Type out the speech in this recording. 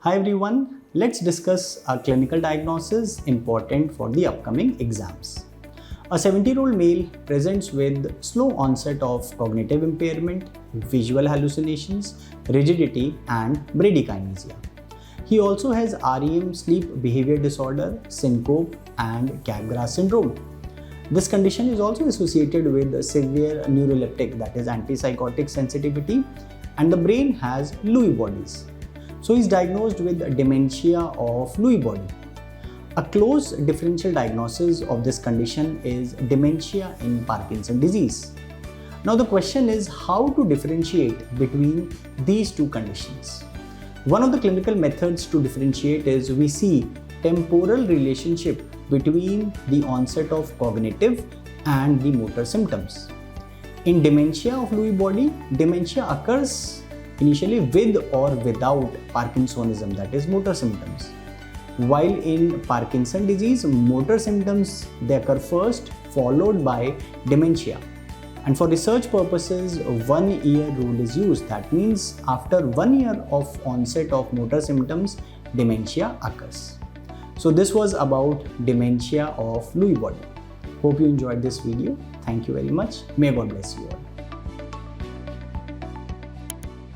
Hi everyone, let's discuss a clinical diagnosis important for the upcoming exams. A 70-year-old male presents with slow onset of cognitive impairment, visual hallucinations, rigidity and bradykinesia. He also has REM sleep behavior disorder, syncope and Capgras syndrome. This condition is also associated with severe neuroleptic, that is antipsychotic sensitivity, and the brain has Lewy bodies. So he is diagnosed with dementia of Lewy body. A close differential diagnosis of this condition is dementia in Parkinson's disease. Now the question is how to differentiate between these two conditions. One of the clinical methods to differentiate is we see temporal relationship between the onset of cognitive and the motor symptoms. In dementia of Lewy body, dementia occurs initially with or without Parkinsonism, that is motor symptoms. While in Parkinson's disease, motor symptoms they occur first, followed by dementia. And for research purposes, 1 year rule is used. That means after 1 year of onset of motor symptoms, dementia occurs. So this was about dementia of Lewy body. Hope you enjoyed this video. Thank you very much. May God bless you all.